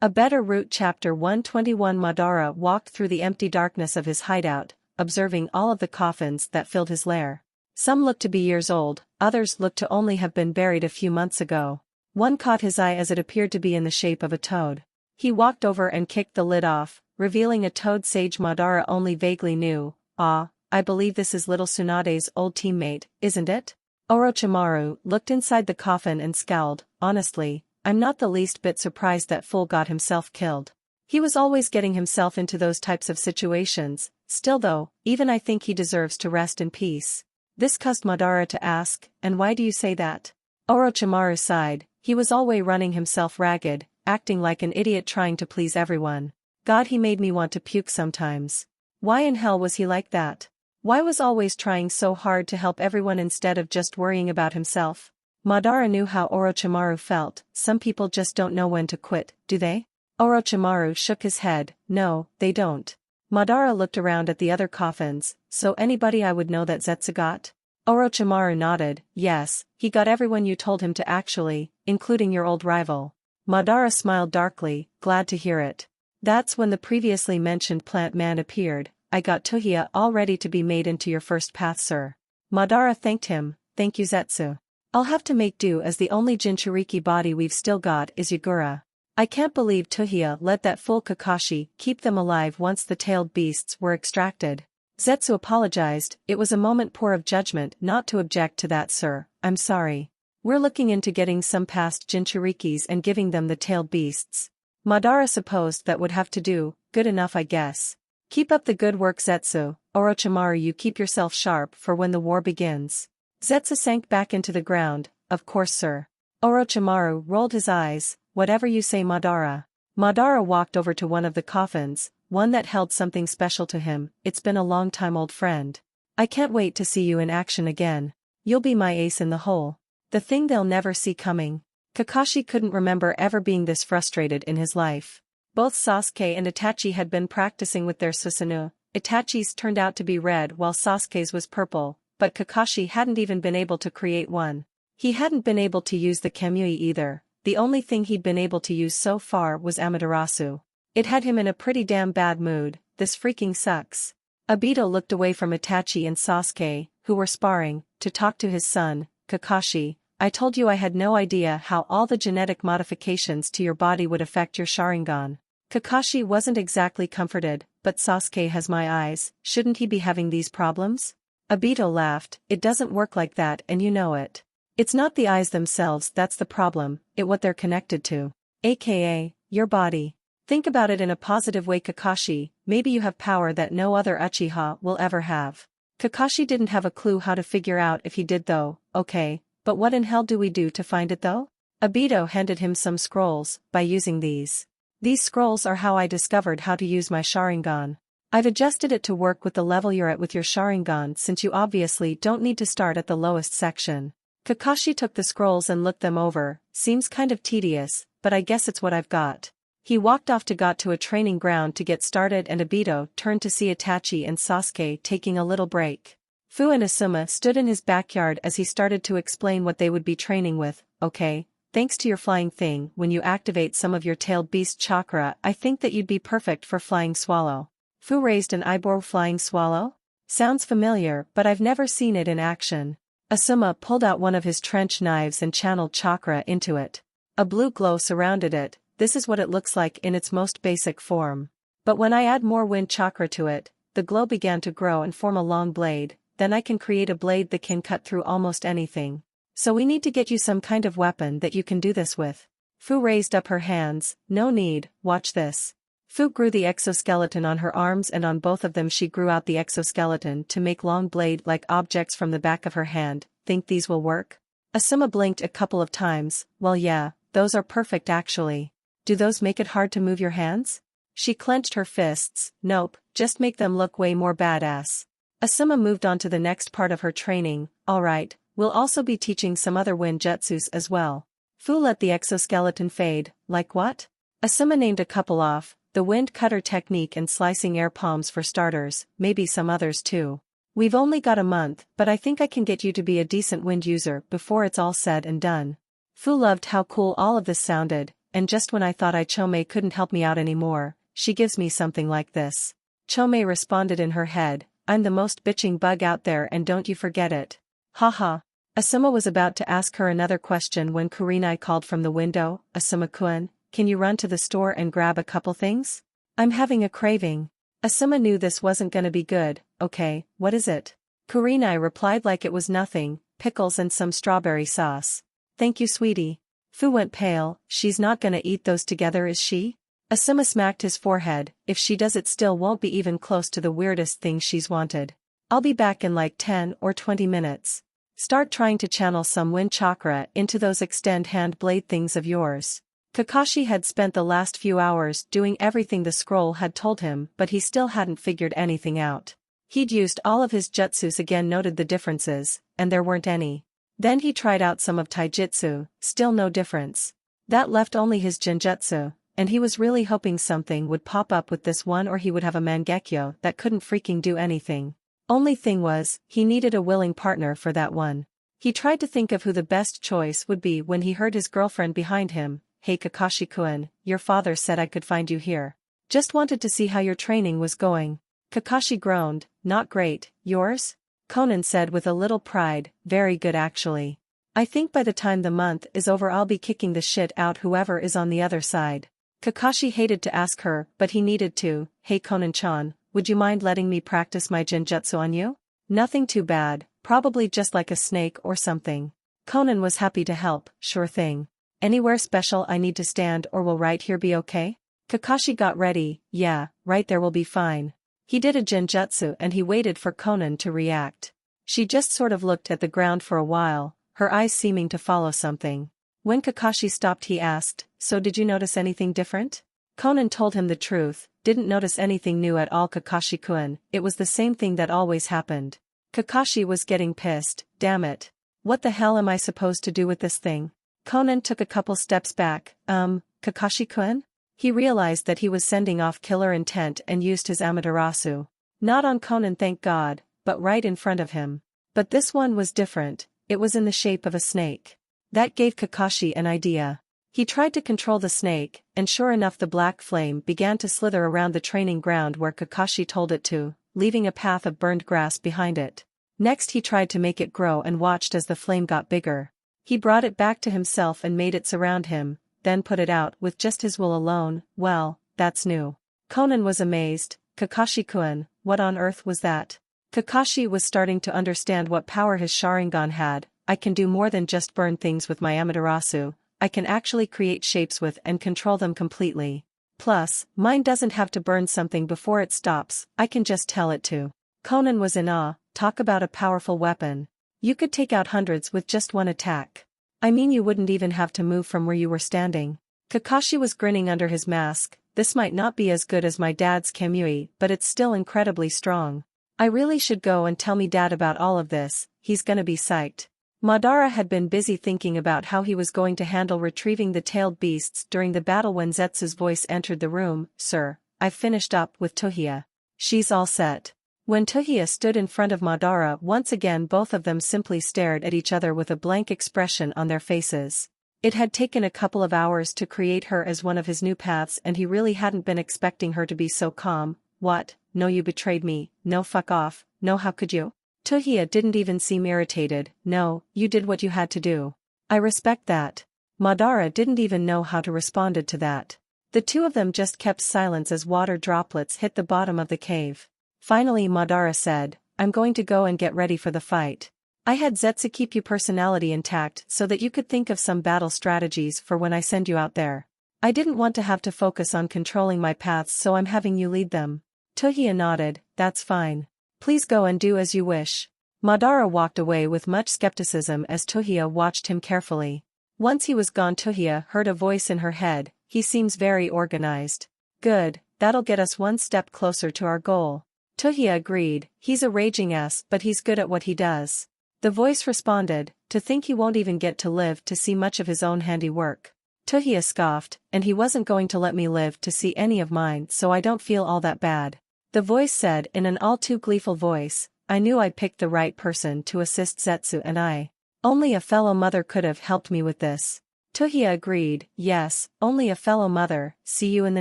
A Better Route Chapter 121. Madara walked through the empty darkness of his hideout, observing all of the coffins that filled his lair. Some looked to be years old, others looked to only have been buried a few months ago. One caught his eye as it appeared to be in the shape of a toad. He walked over and kicked the lid off, revealing a toad sage Madara only vaguely knew. "Ah, I believe this is little Tsunade's old teammate, isn't it?" Orochimaru looked inside the coffin and scowled. "Honestly, I'm not the least bit surprised that fool got himself killed. He was always getting himself into those types of situations. Still though, even I think he deserves to rest in peace." This caused Madara to ask, "And why do you say that?" Orochimaru sighed. He was always running himself ragged, acting like an idiot trying to please everyone. God, he made me want to puke sometimes. Why in hell was he like that? Why was always trying so hard to help everyone instead of just worrying about himself? Madara knew how Orochimaru felt. Some people just don't know when to quit, do they? Orochimaru shook his head. No, they don't. Madara looked around at the other coffins. So anybody I would know that Zetsu got? Orochimaru nodded. Yes, he got everyone you told him to actually, including your old rival. Madara smiled darkly, glad to hear it. That's when the previously mentioned plant man appeared. I got Tuhiya all ready to be made into your first path, sir. Madara thanked him. Thank you, Zetsu. I'll have to make do as the only Jinchuriki body we've still got is Yagura. I can't believe Tuhiya let that fool Kakashi keep them alive once the tailed beasts were extracted. Zetsu apologized. It was a moment poor of judgment not to object to that, sir. I'm sorry. We're looking into getting some past Jinchurikis and giving them the tailed beasts. Madara supposed that would have to do. Good enough, I guess. Keep up the good work, Zetsu. Orochimaru, you keep yourself sharp for when the war begins. Zetsu sank back into the ground. Of course, sir. Orochimaru rolled his eyes. Whatever you say, Madara. Madara walked over to one of the coffins, one that held something special to him. It's been a long time, old friend. I can't wait to see you in action again. You'll be my ace in the hole. The thing they'll never see coming. Kakashi couldn't remember ever being this frustrated in his life. Both Sasuke and Itachi had been practicing with their Susanoo. Itachi's turned out to be red while Sasuke's was purple, but Kakashi hadn't even been able to create one. He hadn't been able to use the Kamui either. The only thing he'd been able to use so far was Amaterasu. It had him in a pretty damn bad mood. This freaking sucks. Obito looked away from Itachi and Sasuke, who were sparring, to talk to his son. Kakashi, I told you I had no idea how all the genetic modifications to your body would affect your Sharingan. Kakashi wasn't exactly comforted, but Sasuke has my eyes. Shouldn't he be having these problems? Obito laughed. It doesn't work like that and you know it. It's not the eyes themselves that's the problem, it's what they're connected to. AKA, your body. Think about it in a positive way, Kakashi. Maybe you have power that no other Uchiha will ever have. Kakashi didn't have a clue how to figure out if he did though. Okay, but what in hell do we do to find it though? Obito handed him some scrolls. By using these. These scrolls are how I discovered how to use my Sharingan. I've adjusted it to work with the level you're at with your Sharingan since you obviously don't need to start at the lowest section. Kakashi took the scrolls and looked them over. Seems kind of tedious, but I guess it's what I've got. He walked off to got to a training ground to get started and Obito turned to see Itachi and Sasuke taking a little break. Fu and Asuma stood in his backyard as he started to explain what they would be training with. Okay, thanks to your flying thing, when you activate some of your tailed beast chakra, I think that you'd be perfect for flying swallow. Fu raised an eyebrow. Flying swallow? Sounds familiar, but I've never seen it in action. Asuma pulled out one of his trench knives and channeled chakra into it. A blue glow surrounded it. This is what it looks like in its most basic form. But when I add more wind chakra to it, the glow began to grow and form a long blade. Then I can create a blade that can cut through almost anything. So we need to get you some kind of weapon that you can do this with. Fu raised up her hands. No need, watch this. Fu grew the exoskeleton on her arms and on both of them she grew out the exoskeleton to make long blade-like objects from the back of her hand. Think these will work? Asuma blinked a couple of times. Well yeah, those are perfect actually. Do those make it hard to move your hands? She clenched her fists. Nope, just make them look way more badass. Asuma moved on to the next part of her training. Alright, we'll also be teaching some other wind jutsus as well. Fu let the exoskeleton fade. Like what? Asuma named a couple off. The wind cutter technique and slicing air palms for starters, maybe some others too. We've only got a month, but I think I can get you to be a decent wind user before it's all said and done. Fu loved how cool all of this sounded, and just when I thought Chome couldn't help me out anymore, she gives me something like this. Chome responded in her head, I'm the most bitching bug out there and don't you forget it. Haha. Asuma was about to ask her another question when Kurenai called from the window, Asuma-kun, can you run to the store and grab a couple things? I'm having a craving. Asuma knew this wasn't gonna be good. Okay, what is it? Kurenai replied like it was nothing, pickles and some strawberry sauce. Thank you sweetie. Fu went pale, she's not gonna eat those together is she? Asuma smacked his forehead, if she does it still won't be even close to the weirdest thing she's wanted. I'll be back in like 10 or 20 minutes. Start trying to channel some wind chakra into those extend hand blade things of yours. Kakashi had spent the last few hours doing everything the scroll had told him but he still hadn't figured anything out. He'd used all of his jutsus again noted the differences, and there weren't any. Then he tried out some of taijutsu, still no difference. That left only his genjutsu, and he was really hoping something would pop up with this one or he would have a mangekyo that couldn't freaking do anything. Only thing was, he needed a willing partner for that one. He tried to think of who the best choice would be when he heard his girlfriend behind him. Hey Kakashi-kun, your father said I could find you here. Just wanted to see how your training was going. Kakashi groaned, not great, yours? Conan said with a little pride, very good actually. I think by the time the month is over I'll be kicking the shit out whoever is on the other side. Kakashi hated to ask her, but he needed to. Hey Conan-chan, would you mind letting me practice my genjutsu on you? Nothing too bad, probably just like a snake or something. Conan was happy to help, sure thing. Anywhere special I need to stand or will right here be okay? Kakashi got ready, yeah, right there will be fine. He did a genjutsu and he waited for Conan to react. She just sort of looked at the ground for a while, her eyes seeming to follow something. When Kakashi stopped he asked, so did you notice anything different? Conan told him the truth, didn't notice anything new at all Kakashi-kun, it was the same thing that always happened. Kakashi was getting pissed, damn it. What the hell am I supposed to do with this thing? Conan took a couple steps back, Kakashi-kun? He realized that he was sending off killer intent and used his Amaterasu. Not on Conan thank God, but right in front of him. But this one was different, it was in the shape of a snake. That gave Kakashi an idea. He tried to control the snake, and sure enough the black flame began to slither around the training ground where Kakashi told it to, leaving a path of burned grass behind it. Next he tried to make it grow and watched as the flame got bigger. He brought it back to himself and made it surround him, then put it out with just his will alone. Well, that's new. Conan was amazed. Kakashi-kun, what on earth was that? Kakashi was starting to understand what power his Sharingan had. I can do more than just burn things with my Amaterasu, I can actually create shapes with and control them completely. Plus, mine doesn't have to burn something before it stops, I can just tell it to. Conan was in awe, talk about a powerful weapon. You could take out hundreds with just one attack. I mean you wouldn't even have to move from where you were standing. Kakashi was grinning under his mask, this might not be as good as my dad's Kamui but it's still incredibly strong. I really should go and tell me dad about all of this, he's gonna be psyched. Madara had been busy thinking about how he was going to handle retrieving the tailed beasts during the battle when Zetsu's voice entered the room. Sir, I've finished up with Tohia. She's all set. When Tohia stood in front of Madara once again both of them simply stared at each other with a blank expression on their faces. It had taken a couple of hours to create her as one of his new paths and he really hadn't been expecting her to be so calm. What? No you betrayed me, no fuck off, no how could you? Tohia didn't even seem irritated. No, you did what you had to do. I respect that. Madara didn't even know how to respond to that. The two of them just kept silence as water droplets hit the bottom of the cave. Finally Madara said, I'm going to go and get ready for the fight. I had Zetsu keep your personality intact so that you could think of some battle strategies for when I send you out there. I didn't want to have to focus on controlling my paths so I'm having you lead them. Tohia nodded, that's fine. Please go and do as you wish. Madara walked away with much skepticism as Tohia watched him carefully. Once he was gone Tohia heard a voice in her head, he seems very organized. Good, that'll get us one step closer to our goal. Tohia agreed, he's a raging ass but he's good at what he does. The voice responded, to think he won't even get to live to see much of his own handiwork. Tohia scoffed, and he wasn't going to let me live to see any of mine so I don't feel all that bad. The voice said in an all too gleeful voice, I knew I picked the right person to assist Zetsu and I. Only a fellow mother could have helped me with this. Tuhia agreed, yes, only a fellow mother, see you in the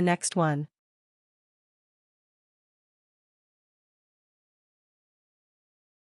next one.